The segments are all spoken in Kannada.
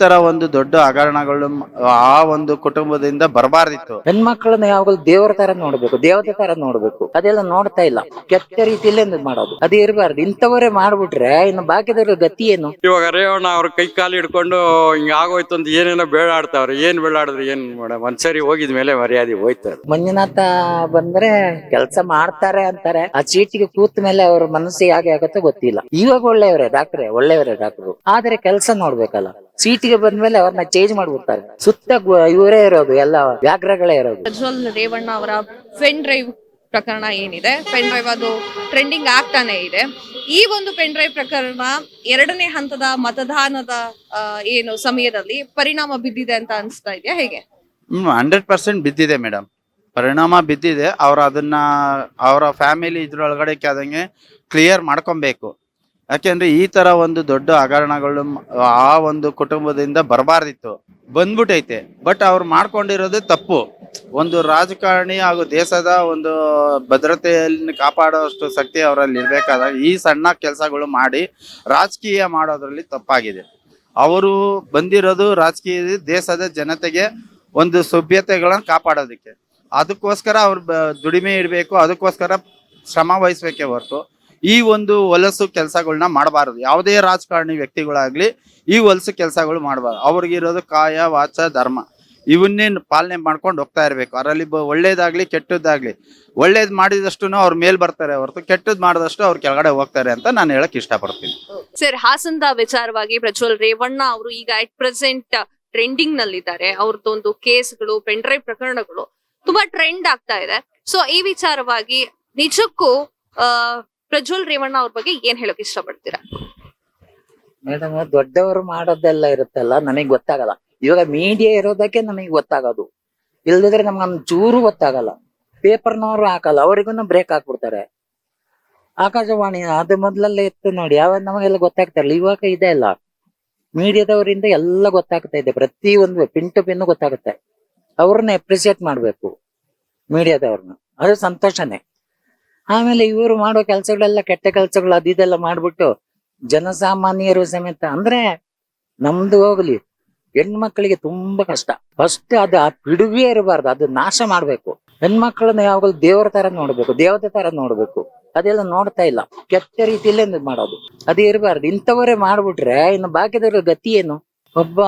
ತರ ಒಂದು ದೊಡ್ಡ ಹಗರಣಗಳು ಆ ಒಂದು ಕುಟುಂಬದಿಂದ ಬರಬಾರ್ದಿತ್ತು. ಹೆಣ್ಮಕ್ಳನ್ನ ಯಾವಾಗಲೂ ದೇವರ ತರ ನೋಡ್ಬೇಕು, ದೇವತೆ ತರ ನೋಡ್ಬೇಕು. ಅದೆಲ್ಲ ನೋಡ್ತಾ ಇಲ್ಲ, ಕೆಟ್ಟ ರೀತಿಯಲ್ಲೇ ಮಾಡೋದು. ಅದು ಇರಬಾರ್ದು. ಇಂಥವರೇ ಮಾಡ್ಬಿಟ್ರೆ ಇನ್ನು ಬಾಕಿದವ್ರ ಗತಿ ಏನು? ಇವಾಗ ರೇವಣ್ಣ ಅವ್ರ ಕೈ ಕಾಲು ಹಿಡ್ಕೊಂಡು ಹಿಂಗ ಆಗೋಯ್ತು ಅಂತ ಏನೇನೋ ಬೇಡಾಡ್ತಾವ್ರೆ. ಏನ್ ಬೇಡಾಡಿದ್ರೆ ಏನ್ ಮೇಡಮ್, ಒಂದ್ಸರಿ ಹೋಗಿದ್ಮೇಲೆ ಮರ್ಯಾದೆ ಹೋಯ್ತು. ಮಂಜುನಾಥ ಬಂದ್ರೆ ಕೆಲಸ ಮಾಡ್ತಾರೆ ಅಂತಾರೆ, ಆ ಚೀಟಿಗೆ ಕೂತ ಮೇಲೆ ಅವ್ರ ಮನಸ್ಸಿಗೆ ಹೇಗೆ ಆಗುತ್ತೋ ಗೊತ್ತಿಲ್ಲ. ಇವಾಗ ಒಳ್ಳೆಯವರೇ ಡಾಕ್ಟ್ರು, ಆದ್ರೆ ಕೆಲಸ ನೋಡ್ಬೇಕಲ್ಲ. ಸೀಟಿಗೆ ಬಂದ್ಮೇಲೆ ಅವ್ರನ್ನ ಚೇಂಜ್ ಮಾಡ್ಬಿಡ್ತಾರೆ. ಸುತ್ತ ಇವರೇ ಇರೋದು, ಎಲ್ಲ ವ್ಯಾಘ್ರಗಳೇ ಇರೋದು. ಪ್ರಜ್ವಲ್ ರೇವಣ್ಣ ಅವರ ಪೆನ್ ಡ್ರೈವ್ ಪ್ರಕರಣ ಏನಿದೆ, ಪೆನ್ ಡ್ರೈವ್ ಅದು ಟ್ರೆಂಡಿಂಗ್ ಆಗ್ತಾನೆ ಇದೆ. ಈ ಒಂದು ಪೆನ್ ಡ್ರೈವ್ ಪ್ರಕರಣ ಎರಡನೇ ಹಂತದ ಮತದಾನದ ಏನು ಸಮಯದಲ್ಲಿ ಪರಿಣಾಮ ಬಿದ್ದಿದೆ ಅಂತ ಅನಿಸ್ತಾ ಇದೆಯಾ, ಹೇಗೆ? 100% ಬಿದ್ದಿದೆ ಮೇಡಮ್, ಪರಿಣಾಮ ಬಿದ್ದಿದೆ. ಅದನ್ನ ಅವರ ಫ್ಯಾಮಿಲಿ ಇದ್ರೊಳಗಡೆ ಆದಂಗೆ ಕ್ಲಿಯರ್ ಮಾಡ್ಕೊಬೇಕು. ಯಾಕೆಂದ್ರೆ ಈ ತರ ಒಂದು ದೊಡ್ಡ ಹಗರಣಗಳು ಆ ಒಂದು ಕುಟುಂಬದಿಂದ ಬರಬಾರ್ದಿತ್ತು, ಬಂದ್ಬಿಟ್ಟೈತೆ. ಬಟ್ ಅವ್ರು ಮಾಡ್ಕೊಂಡಿರೋದು ತಪ್ಪು. ಒಂದು ರಾಜಕಾರಣಿ ಹಾಗೂ ದೇಶದ ಒಂದು ಭದ್ರತೆಯನ್ನು ಕಾಪಾಡುವಷ್ಟು ಶಕ್ತಿ ಅವರಲ್ಲಿ ಇರ್ಬೇಕಾದಾಗ ಈ ಸಣ್ಣ ಕೆಲಸಗಳು ಮಾಡಿ ರಾಜಕೀಯ ಮಾಡೋದ್ರಲ್ಲಿ ತಪ್ಪಾಗಿದೆ. ಅವರು ಬಂದಿರೋದು ರಾಜಕೀಯ ದೇಶದ ಜನತೆಗೆ ಒಂದು ಸಭ್ಯತೆಗಳನ್ನ ಕಾಪಾಡೋದಕ್ಕೆ. ಅದಕ್ಕೋಸ್ಕರ ಅವ್ರು ದುಡಿಮೆ ಇಡಬೇಕು, ಅದಕ್ಕೋಸ್ಕರ ಶ್ರಮ ವಹಿಸ್ಬೇಕೇ ಹೊರತು ಈ ಒಂದು ಹೊಲಸು ಕೆಲಸಗಳನ್ನ ಮಾಡಬಾರದು. ಯಾವುದೇ ರಾಜಕಾರಣಿ ವ್ಯಕ್ತಿಗಳಾಗ್ಲಿ ಈ ಹೊಲಸು ಕೆಲಸಗಳು ಮಾಡಬಾರ್ದು. ಅವ್ರಿಗಿರೋದು ಕಾಯ ವಾಚ ಧರ್ಮ, ಇವನ್ನೇ ಪಾಲನೆ ಮಾಡ್ಕೊಂಡು ಹೋಗ್ತಾ ಇರ್ಬೇಕು. ಅದರಲ್ಲಿ ಒಳ್ಳೇದಾಗ್ಲಿ ಕೆಟ್ಟದ್ದಾಗ್ಲಿ, ಒಳ್ಳೇದ್ ಮಾಡಿದಷ್ಟು ಅವ್ರ ಮೇಲ್ ಬರ್ತಾರೆ ಹೊರತು ಕೆಟ್ಟದ್ ಮಾಡಿದಷ್ಟು ಅವ್ರು ಕೆಳಗಡೆ ಹೋಗ್ತಾರೆ ಅಂತ ನಾನು ಹೇಳಕ್ ಇಷ್ಟಪಡ್ತೀನಿ. ಸರ್, ಹಾಸನದ ವಿಚಾರವಾಗಿ ಪ್ರಜ್ವಲ್ ರೇವಣ್ಣ ಅವರು ಈಗ ಅಟ್ ಪ್ರೆಸೆಂಟ್ ಟ್ರೆಂಡಿಂಗ್ ನಲ್ಲಿದ್ದಾರೆ. ಅವ್ರದ್ದೊಂದು ಕೇಸ್ಗಳು, ಪೆನ್ ಡ್ರೈವ್ ಪ್ರಕರಣಗಳು ತುಂಬಾ ಟ್ರೆಂಡ್ ಆಗ್ತಾ ಇದೆ. ಸೊ ಈ ವಿಚಾರವಾಗಿ ನಿಜಕ್ಕೂ ಪ್ರಜ್ವಲ್ ರೇವಣ್ಣ ಅವ್ರ ಬಗ್ಗೆ ಏನ್ ಹೇಳಕ್ ಇಷ್ಟಪಡ್ತೀರಾ? ಮೇಡಮ್, ದೊಡ್ಡವರು ಮಾಡೋದೆಲ್ಲ ಇರುತ್ತಲ್ಲ, ನನಗ್ ಗೊತ್ತಾಗಲ್ಲ. ಇವಾಗ ಮೀಡಿಯಾ ಇರೋದಕ್ಕೆ ನಮಗೆ ಗೊತ್ತಾಗೋದು, ಇಲ್ದಿದ್ರೆ ನಮ್ಗೆ ಚೂರು ಗೊತ್ತಾಗಲ್ಲ. ಪೇಪರ್ನವರು ಹಾಕಲ್ಲ, ಅವರಿಗೂ ಬ್ರೇಕ್ ಹಾಕ್ಬಿಡ್ತಾರೆ. ಆಕಾಶವಾಣಿ ಅದು ಮೊದ್ಲೆಲ್ಲ ಇತ್ತು ನೋಡಿ, ಯಾವ ನಮಗೆಲ್ಲ ಗೊತ್ತಾಗ್ತಾ ಇರಲಿಲ್ಲ. ಇವಾಗ ಇದೆ ಅಲ್ಲ, ಮೀಡಿಯಾದವರಿಂದ ಎಲ್ಲ ಗೊತ್ತಾಗ್ತಾ ಇದೆ. ಪ್ರತಿ ಒಂದು ಪಿನ್ ಟು ಪಿನ್ ಗೊತ್ತಾಗುತ್ತೆ. ಅವ್ರನ್ನ ಅಪ್ರಿಸಿಯೇಟ್ ಮಾಡ್ಬೇಕು, ಮೀಡಿಯಾದವ್ರನ್ನ. ಅದು ಸಂತೋಷನೇ. ಆಮೇಲೆ ಇವರು ಮಾಡೋ ಕೆಲಸಗಳೆಲ್ಲ ಕೆಟ್ಟ ಕೆಲಸಗಳು ಅದು ಇದೆಲ್ಲ ಮಾಡ್ಬಿಟ್ಟು ಜನಸಾಮಾನ್ಯರು ಸಮೇತ, ಅಂದ್ರೆ ನಮ್ದು ಹೋಗ್ಲಿ, ಹೆಣ್ಮಕ್ಳಿಗೆ ತುಂಬಾ ಕಷ್ಟ. ಫಸ್ಟ್ ಅದು ಆ ಪಿಡುಗೇ ಇರಬಾರ್ದು, ಅದು ನಾಶ ಮಾಡ್ಬೇಕು. ಹೆಣ್ಮಕ್ಳನ್ನ ಯಾವಾಗಲೂ ದೇವರ ತರ ನೋಡ್ಬೇಕು, ದೇವತೆ ತರ ನೋಡ್ಬೇಕು. ಅದೆಲ್ಲ ನೋಡ್ತಾ ಇಲ್ಲ, ಕೆಟ್ಟ ರೀತಿಯಲ್ಲೇ ಮಾಡೋದು. ಅದು ಇರಬಾರ್ದು. ಇಂಥವರೇ ಮಾಡ್ಬಿಟ್ರೆ ಇನ್ನು ಬಾಕಿದವ್ರ ಗತಿ ಏನು? ಒಬ್ಬ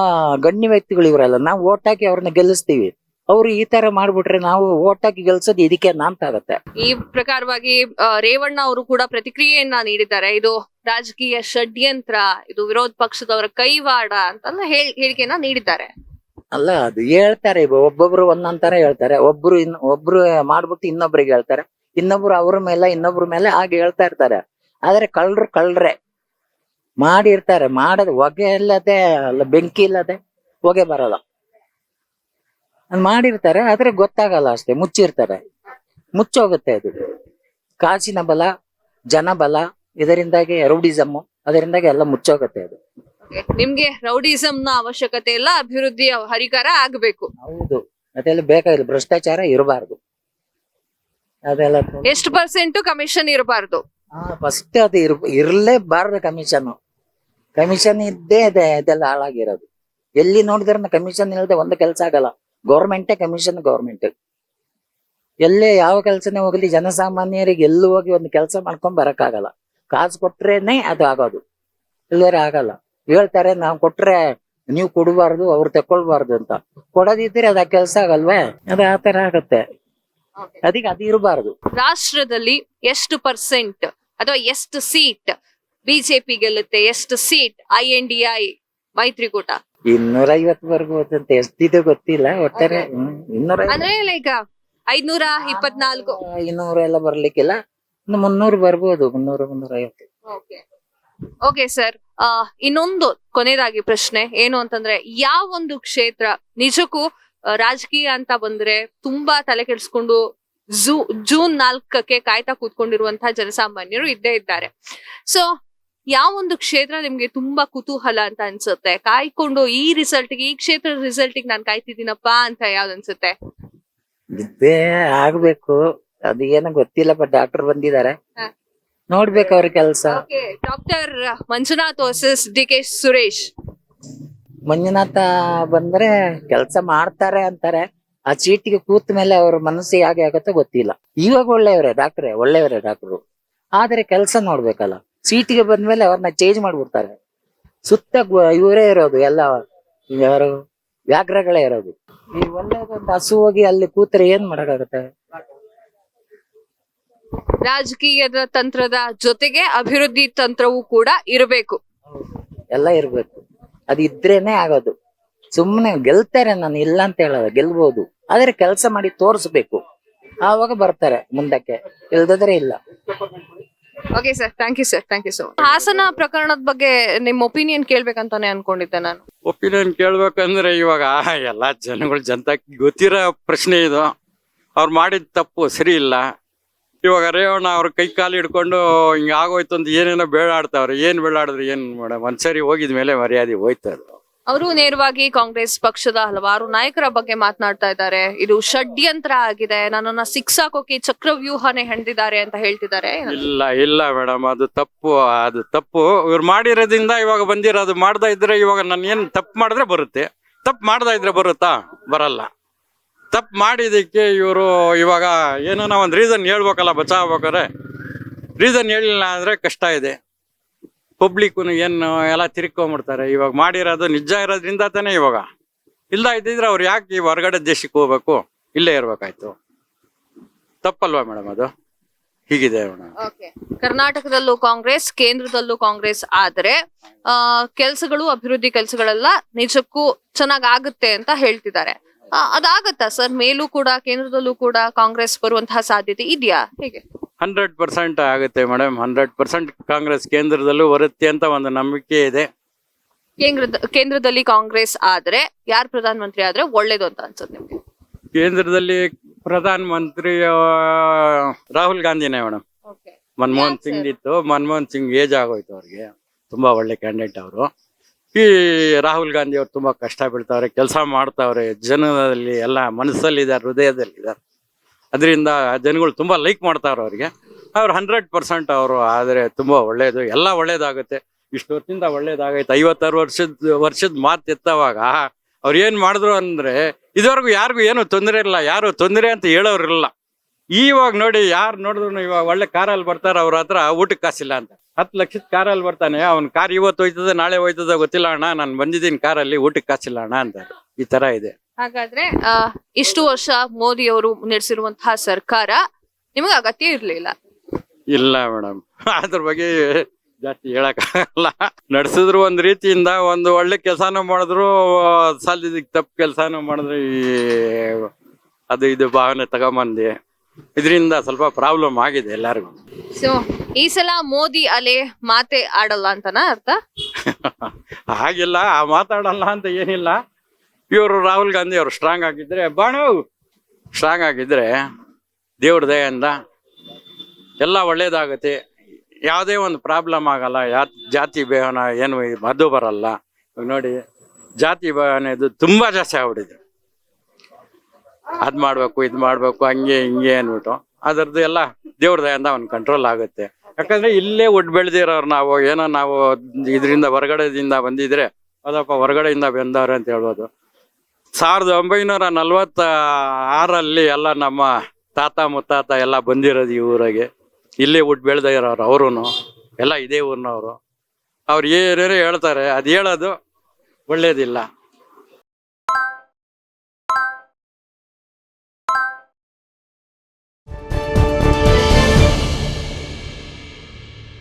ಗಣ್ಯ ವ್ಯಕ್ತಿಗಳು ಇವರೆಲ್ಲ, ನಾವು ಓಟ್ ಹಾಕಿ ಅವ್ರನ್ನ ಗೆಲ್ಲಿಸ್ತೀವಿ. ಅವ್ರು ಈ ತರ ಮಾಡ್ಬಿಟ್ರೆ ನಾವು ಓಟ್ ಹಾಕಿ ಗೆಲ್ಸೋದು ಇದಕ್ಕೆ ಅಂತ ಆಗತ್ತೆ. ಈ ಪ್ರಕಾರವಾಗಿ ರೇವಣ್ಣ ಅವರು ಕೂಡ ಪ್ರತಿಕ್ರಿಯೆಯನ್ನ ನೀಡಿದ್ದಾರೆ. ಇದು ರಾಜಕೀಯ ಷಡ್ಯಂತ್ರ, ಇದು ವಿರೋಧ ಪಕ್ಷದವರ ಕೈವಾಡ ಅಂತೆಲ್ಲ ಹೇಳಿಕೆಯನ್ನ ನೀಡಿದ್ದಾರೆ. ಅಲ್ಲ, ಅದು ಹೇಳ್ತಾರೆ, ಒಬ್ಬೊಬ್ರು ಒಂದೊಂದ್ ತರ ಹೇಳ್ತಾರೆ. ಒಬ್ರು ಮಾಡ್ಬಿಟ್ಟು ಇನ್ನೊಬ್ರಿಗೆ ಹೇಳ್ತಾರೆ, ಇನ್ನೊಬ್ರು ಇನ್ನೊಬ್ರ ಮೇಲೆ ಹಾಗೆ ಹೇಳ್ತಾ ಇರ್ತಾರೆ. ಆದ್ರೆ ಕಳ್ರೆ ಮಾಡಿರ್ತಾರೆ. ಮಾಡದ್ ಹೊಗೆ ಇಲ್ಲದೆ ಅಲ್ಲ, ಬೆಂಕಿ ಇಲ್ಲದೆ ಹೊಗೆ ಬರಲ್ಲ. ಮಾಡಿರ್ತಾರೆ, ಆದ್ರೆ ಗೊತ್ತಾಗಲ್ಲ ಅಷ್ಟೇ, ಮುಚ್ಚೋಗುತ್ತೆ. ಅದು ಕಾಸಿನ ಬಲ, ಜನ ಬಲ, ಇದರಿಂದಾಗಿ ರೌಡಿಸಮ್, ಅದರಿಂದಾಗಿ ಎಲ್ಲ ಮುಚ್ಚೋಗುತ್ತೆ. ಅದು ನಿಮ್ಗೆ ರೌಡಿಸಮ್ ನ ಅವಶ್ಯಕತೆ ಇಲ್ಲ, ಅಭಿವೃದ್ಧಿ ಹರಿಕಾರ ಆಗ್ಬೇಕು. ಹೌದು, ಅದೆಲ್ಲ ಬೇಕಾಗಿಲ್ಲ. ಭ್ರಷ್ಟಾಚಾರ ಇರಬಾರ್ದು. ಅದೆಲ್ಲ ಎಷ್ಟು % ಕಮಿಷನ್ ಇರಬಾರ್ದು? ಫಸ್ಟ್ ಅದು ಇರ್ಲೇಬಾರ್ದು. ಕಮಿಷನ್ ಇದ್ದೇ ಇದೆಲ್ಲ ಹಾಳಾಗಿರೋದು. ಎಲ್ಲಿ ನೋಡಿದ್ರೆ ಕಮಿಷನ್ ಇಲ್ಲದೆ ಒಂದು ಕೆಲಸ ಆಗಲ್ಲ. ಗೌರ್ಮೆಂಟೇ ಕಮಿಷನ್, ಗೌರ್ಮೆಂಟ್. ಎಲ್ಲೇ ಯಾವ ಕೆಲಸನೇ ಹೋಗ್ಲಿ, ಜನಸಾಮಾನ್ಯರಿಗೆ ಎಲ್ಲೂ ಹೋಗಿ ಒಂದು ಕೆಲಸ ಮಾಡ್ಕೊಂಡ್ ಬರಕ್ಕಾಗಲ್ಲ. ಕಾಸು ಕೊಟ್ರೇನೆ ಅದು ಆಗೋದು, ಇಲ್ಲದ್ರೆ ಆಗಲ್ಲ. ಹೇಳ್ತಾರೆ ನಾವು ಕೊಟ್ರೆ ನೀವು ಕೊಡಬಾರ್ದು, ಅವ್ರು ತಕೊಳ್ಬಾರ್ದು ಅಂತ. ಕೊಡದಿದ್ರೆ ಅದ ಕೆಲಸ ಆಗಲ್ವೇ? ಅದು ಆತರ ಆಗತ್ತೆ. ಅದಕ್ಕೆ ಅದು ಇರಬಾರ್ದು. ರಾಷ್ಟ್ರದಲ್ಲಿ ಎಷ್ಟು % ಅಥವಾ ಎಷ್ಟು ಸೀಟ್ ಬಿಜೆಪಿ ಗೆಲ್ಲುತ್ತೆ, ಎಷ್ಟು ಸೀಟ್ INDI ಮೈತ್ರಿಕೂಟ? 250 ಅಂತ ಎಷ್ಟಿದೆ ಗೊತ್ತಿಲ್ಲ, ಒಟ್ಟಾರೆ 250. ಅಂದ್ರೆ ಲೈಕ್ 524. 200 ಎಲ್ಲ ಬರ್ಲಿಕ್ಕಿಲ್ಲ, 300 ಬರ್ಬೋದು. 300-350. ಓಕೆ ಸರ್, ಇನ್ನೊಂದು ಕೊನೆಯದಾಗಿ ಪ್ರಶ್ನೆ ಏನು ಅಂತಂದ್ರೆ, ಯಾವ ಒಂದು ಕ್ಷೇತ್ರ ನಿಜಕ್ಕೂ ರಾಜಕೀಯ ಅಂತ ಬಂದ್ರೆ ತುಂಬಾ ತಲೆ ಕೆಡಿಸ್ಕೊಂಡು ಜೂನ್ 4ಕ್ಕೆ ಕಾಯ್ತಾ ಕೂತ್ಕೊಂಡಿರುವಂತಹ ಜನಸಾಮಾನ್ಯರು ಇದ್ದೇ ಇದ್ದಾರೆ. ಸೊ ಯಾವ ಒಂದು ಕ್ಷೇತ್ರ ನಿಮ್ಗೆ ತುಂಬಾ ಕುತೂಹಲ ಅಂತ ಅನ್ಸುತ್ತೆ, ಕಾಯ್ಕೊಂಡು ಈ ಕ್ಷೇತ್ರದ ರಿಸಲ್ಟ್ ನಾನು ಕಾಯ್ತಿದ್ದೀನಪ್ಪ ಅಂತ ಯಾವ್ದು ಅನ್ಸುತ್ತೆ? ಇದೇ ಆಗ್ಬೇಕು, ಅದು ಏನೋ ಗೊತ್ತಿಲ್ಲ. ಬಟ್ ಡಾಕ್ಟರ್ ಬಂದಿದ್ದಾರೆ, ನೋಡ್ಬೇಕು ಅವ್ರ ಕೆಲಸ. Doctor Manjunath versus DK Suresh. Manjunath ಬಂದ್ರೆ ಕೆಲಸ ಮಾಡ್ತಾರೆ ಅಂತಾರೆ. ಆ ಸೀಟಿಗೆ ಕೂತ ಮೇಲೆ ಅವ್ರ ಮನಸ್ಸಿಗೆ ಹೇಗೆ ಆಗುತ್ತೋ ಗೊತ್ತಿಲ್ಲ. ಇವಾಗ ಒಳ್ಳೆಯವರೇ ಡಾಕ್ಟ್ರು, ಆದ್ರೆ ಕೆಲಸ ನೋಡ್ಬೇಕಲ್ಲ. ಸೀಟಿಗೆ ಬಂದ್ಮೇಲೆ ಅವ್ರನ್ನ ಚೇಂಜ್ ಮಾಡ್ಬಿಡ್ತಾರೆ. ಸುತ್ತ ಇವರೇ ಇರೋದು, ಎಲ್ಲ ಯಾರು ವ್ಯಾಘ್ರಗಳೇ ಇರೋದು. ಈ ಒಳ್ಳೆಯದೊಂದು ಹಸು ಹೋಗಿ ಅಲ್ಲಿ ಕೂತ್ರೆ ಏನ್ ಮಾಡಕ್ಕಾಗತ್ತೆ? ರಾಜಕೀಯದ ತಂತ್ರದ ಜೊತೆಗೆ ಅಭಿವೃದ್ಧಿ ತಂತ್ರವೂ ಕೂಡ ಇರಬೇಕು. ಎಲ್ಲ ಇರ್ಬೇಕು, ಅದು ಇದ್ರೇನೆ ಆಗೋದು. ಸುಮ್ಮನೆ ಗೆಲ್ತಾರೆ, ನಾನು ಇಲ್ಲ ಅಂತ ಹೇಳೋದು, ಗೆಲ್ಬಹುದು, ಆದ್ರೆ ಕೆಲಸ ಮಾಡಿ ತೋರಿಸ್ಬೇಕು, ಆವಾಗ ಬರ್ತಾರೆ ಮುಂದಕ್ಕೆ, ಇಲ್ದಿದ್ರೆ ಇಲ್ಲ. Okay sir, thank you sir, thank you so much. Hassan ಪ್ರಕರಣದ ಬಗ್ಗೆ ನಿಮ್ ಒಪಿನಿಯನ್ ಕೇಳ್ಬೇಕಂತಾನೆ ಅನ್ಕೊಂಡಿದ್ದೆ ನಾನು. ಒಪಿನಿಯನ್ ಕೇಳ್ಬೇಕಂದ್ರೆ ಇವಾಗ ಎಲ್ಲಾ ಜನಗಳು ಜನತಾಕ್ಕೆ ಗೊತ್ತಿರೋ ಪ್ರಶ್ನೆ ಇದು. ಅವ್ರು ಮಾಡಿದ ತಪ್ಪು ಸರಿ ಇಲ್ಲ. ಇವಾಗ ರೇವಣ್ಣ ಅವ್ರ ಕೈ ಕಾಲು ಹಿಡ್ಕೊಂಡು ಹಿಂಗ ಆಗೋಯ್ತು ಅಂತ ಏನೇನೋ ಬೇಡಾಡ್ತಾವ್ರೆ. ಏನ್ ಬೇಡಾಡಿದ್ರೆ ಏನ್ ಮೇಡಮ್, ಒಂದ್ಸರಿ ಹೋಗಿದ್ಮೇಲೆ ಮರ್ಯಾದೆ ಹೋಯ್ತದ. ಅವರು ನೇರವಾಗಿ ಕಾಂಗ್ರೆಸ್ ಪಕ್ಷದ ಹಲವಾರು ನಾಯಕರ ಬಗ್ಗೆ ಮಾತನಾಡ್ತಾ ಇದ್ದಾರೆ. ಇದು ಷಡ್ಯಂತ್ರ ಆಗಿದೆ, ನನ್ನನ್ನ ಸಿಕ್ಸಾಕೋಕೆ ಚಕ್ರವ್ಯೂಹನೇ ಹೆಣೆದಿದ್ದಾರೆ ಅಂತ ಹೇಳ್ತಿದ್ದಾರೆ. ಇಲ್ಲ ಮೇಡಮ್, ಅದು ತಪ್ಪು. ಇವ್ರು ಮಾಡಿರೋದ್ರಿಂದ ಇವಾಗ ಬಂದಿರೋದು. ಮಾಡ್ತಾ ಇದ್ರೆ ಇವಾಗ ನಾನು ಏನ್ ತಪ್ಪು ಮಾಡಿದ್ರೆ ಬರುತ್ತೆ, ತಪ್ಪು ಮಾಡ್ತಾ ಇದ್ರೆ ಬರುತ್ತಾ? ಬರಲ್ಲ. ತಪ್ಪು ಮಾಡಿದಕ್ಕೆ ಇವರು ಇವಾಗ ಏನೋ ಒಂದ್ ರೀಸನ್ ಹೇಳ್ಬೇಕಲ್ಲ, ಬಚಾವ್ಬೇಕಾರೆ. ರೀಸನ್ ಹೇಳಿಲ್ಲ ಅಂದ್ರೆ ಕಷ್ಟ ಇದೆ. ಪಬ್ಲಿಕ್ ಏನು ಎಲ್ಲ ತಿರ್ಕೊಂಡ್ಬಿಡ್ತಾರೆ. ಇವಾಗ ಮಾಡಿರೋದು ನಿಜ ಇರೋದ್ರಿಂದ ತಾನೇ ಇವಾಗ. ಇಲ್ಲ ಇದ್ದಿದ್ರೆ ಅವ್ರು ಯಾಕೆ ಹೊರಗಡೆ ದೇಶಕ್ಕೆ ಹೋಗ್ಬೇಕು, ಇಲ್ಲೇ ಇರ್ಬೇಕಾಯ್ತು. ತಪ್ಪಲ್ವಾ ಮೇಡಮ್ ಅದು? ಹೀಗಿದೆ ಮೇಡಮ್. ಕರ್ನಾಟಕದಲ್ಲೂ ಕಾಂಗ್ರೆಸ್, ಕೇಂದ್ರದಲ್ಲೂ ಕಾಂಗ್ರೆಸ್ ಆದ್ರೆ ಕೆಲ್ಸಗಳು, ಅಭಿವೃದ್ಧಿ ಕೆಲ್ಸಗಳೆಲ್ಲ ನಿಜಕ್ಕೂ ಚೆನ್ನಾಗ್ ಆಗುತ್ತೆ ಅಂತ ಹೇಳ್ತಿದ್ದಾರೆ. ಅದಾಗತ್ತಾ ಸರ್? ಮೇಲೂ ಕೂಡ ಕೇಂದ್ರದಲ್ಲೂ ಕೂಡ ಕಾಂಗ್ರೆಸ್ ಬರುವಂತಹ ಸಾಧ್ಯತೆ ಇದೆಯಾ? ಹೇಗೆ? 100% ಆಗುತ್ತೆ ಮೇಡಮ್. 100% ಕಾಂಗ್ರೆಸ್ ಕೇಂದ್ರದಲ್ಲೂ ಬರುತ್ತೆ ಅಂತ ಒಂದು ನಂಬಿಕೆ ಇದೆ. ಕೇಂದ್ರದಲ್ಲಿ ಕಾಂಗ್ರೆಸ್ ಆದ್ರೆ ಯಾರು ಪ್ರಧಾನ ಮಂತ್ರಿ ಆದ್ರೆ ಒಳ್ಳೇದು ಅಂತ ಅನ್ಸುತ್ತೆ ನಿಮ್ಗೆ? ಕೇಂದ್ರದಲ್ಲಿ ಪ್ರಧಾನ ಮಂತ್ರಿ ರಾಹುಲ್ ಗಾಂಧಿನೇ ಮೇಡಮ್. ಮನಮೋಹನ್ ಸಿಂಗ್ ಇತ್ತು, ಮನಮೋಹನ್ ಸಿಂಗ್ ಏಜ್ ಆಗೋಯ್ತು ಅವ್ರಿಗೆ. ತುಂಬಾ ಒಳ್ಳೆ ಕ್ಯಾಂಡಿಡೇಟ್ ಅವರು. ಈ ರಾಹುಲ್ ಗಾಂಧಿ ಅವ್ರು ತುಂಬಾ ಕಷ್ಟ ಬೀಳ್ತಾವ್ರೆ, ಕೆಲಸ ಮಾಡ್ತಾವ್ರೆ, ಜನದಲ್ಲಿ ಎಲ್ಲ ಮನಸ್ಸಲ್ಲಿದ್ದಾರೆ, ಹೃದಯದಲ್ಲಿದ್ದಾರೆ. ಅದರಿಂದ ಜನಗಳು ತುಂಬಾ ಲೈಕ್ ಮಾಡ್ತಾವ್ರೆ ಅವ್ರಿಗೆ. ಅವ್ರು 100% ಅವರು ಆದ್ರೆ ತುಂಬಾ ಒಳ್ಳೇದು, ಎಲ್ಲ ಒಳ್ಳೇದಾಗುತ್ತೆ. ಇಷ್ಟು ವರ್ಷದಿಂದ ಒಳ್ಳೇದಾಗೈತೆ. 56 ವರ್ಷದ ಮಾತು ಎತ್ತವಾಗ ಅವ್ರು ಏನ್ ಮಾಡಿದ್ರು ಅಂದ್ರೆ ಇದುವರೆಗೂ ಯಾರಿಗೂ ಏನು ತೊಂದರೆ ಇಲ್ಲ, ಯಾರು ತೊಂದರೆ ಅಂತ ಹೇಳೋರಿಲ್ಲ. ಇವಾಗ ನೋಡಿ, ಯಾರು ನೋಡಿದ್ರು ಇವಾಗ ಒಳ್ಳೆ ಕಾರಲ್ಲಿ ಬರ್ತಾರೆ, ಅವ್ರ ಹತ್ರ ಊಟಕ್ಕೆ ಕಾಸಿಲ್ಲ ಅಂತ. 10 ಲಕ್ಷದ ಕಾರಲ್ಲಿ ಬರ್ತಾನೆ, ಅವ್ನ ಕಾರ್ ಇವತ್ತು ಹೋಯ್ತದ ನಾಳೆ ಹೋಯ್ತದ ಗೊತ್ತಿಲ್ಲ ಅಣ್ಣ, ನಾನು ಬಂದಿದ್ದೀನಿ ಕಾರಲ್ಲಿ, ಊಟಕ್ಕೆ ಕಾಸಿಲ್ಲ ಅಣ್ಣ ಅಂತ. ಈ ತರ ಇದೆ. ಹಾಗಾದ್ರೆ ಇಷ್ಟು ವರ್ಷ ಮೋದಿ ಅವರು ನಡೆಸಿರುವಂತಹ ಸರ್ಕಾರ ನಿಮಗೆ ಅಗತ್ಯ ಇರ್ಲಿಲ್ಲ? ಇಲ್ಲ ಮೇಡಮ್, ಅದ್ರ ಬಗ್ಗೆ ಜಾಸ್ತಿ ಹೇಳಕ್ಕಾಗಲ್ಲ. ನಡೆಸಿದ್ರು ಒಂದ್ ರೀತಿಯಿಂದ, ಒಂದು ಒಳ್ಳೆ ಕೆಲಸನೂ ಮಾಡಿದ್ರು, ಸಾಲಿದಕ್ಕೆ ತಪ್ಪು ಕೆಲಸನೂ ಮಾಡಿದ್ರು. ಅದು ಇದು ಭಾವನೆ ತಗೊಂಬಂದಿ ಇದರಿಂದ ಸ್ವಲ್ಪ ಪ್ರಾಬ್ಲಮ್ ಆಗಿದೆ ಎಲ್ಲರಿಗೂ. ಸೊ ಈ ಸಲ ಮೋದಿ ಅಲೆ ಮಾತೆ ಆಡಲ್ಲ ಅಂತನಾ ಅರ್ಥ? ಹಾಗಿಲ್ಲ, ಮಾತಾಡಲ್ಲ ಅಂತ ಏನಿಲ್ಲ. ಇವರು ರಾಹುಲ್ ಗಾಂಧಿ ಅವರು ಸ್ಟ್ರಾಂಗ್ ಆಗಿದ್ರೆ, ಸ್ಟ್ರಾಂಗ್ ಆಗಿದ್ರೆ ದೇವ್ರ ದಯೆಯಿಂದ ಎಲ್ಲ ಒಳ್ಳೇದಾಗುತ್ತೆ. ಯಾವುದೇ ಒಂದು ಪ್ರಾಬ್ಲಮ್ ಆಗಲ್ಲ. ಜಾತಿ ಬೇಹನ ಏನು ಮದ್ದು ಬರಲ್ಲ. ನೋಡಿ, ಜಾತಿ ಬೇಹನ ಇದು ತುಂಬಾ ಜಾಸ್ತಿ ಆಗ್ಬಿಟ್ಟಿದೆ. ಅದ್ ಮಾಡ್ಬೇಕು, ಇದ್ ಮಾಡ್ಬೇಕು, ಹಂಗೆ ಹಿಂಗೆ ಅನ್ಬಿಟ್ಟು ಅದರದ್ದು ಎಲ್ಲ ದೇವ್ರ ದಯೆಯಿಂದ ಒಂದು ಕಂಟ್ರೋಲ್ ಆಗುತ್ತೆ. ಯಾಕಂದ್ರೆ ಇಲ್ಲೇ ಒಟ್ಟು ಬೆಳೆದಿರೋರು ನಾವು. ಏನೋ ನಾವು ಇದರಿಂದ ಹೊರಗಡೆದಿಂದ ಬಂದಿದ್ರೆ ಅದಪ್ಪ ಹೊರಗಡೆಯಿಂದ ಬಂದವ್ರೆ ಅಂತ ಹೇಳ್ಬೋದು. 1946 ಎಲ್ಲ ನಮ್ಮ ತಾತ ಮುತ್ತಾತ ಎಲ್ಲ ಬಂದಿರೋದು ಈ ಊರಿಗೆ. ಇಲ್ಲೇ ಹುಟ್ಟು ಬೆಳೆದ ಇರೋರು ಅವರು ಎಲ್ಲ ಇದೇ ಊರಿನವರು. ಅವ್ರು ಏನೇನೋ ಹೇಳ್ತಾರೆ, ಅದು ಹೇಳೋದು ಒಳ್ಳೇದಿಲ್ಲ.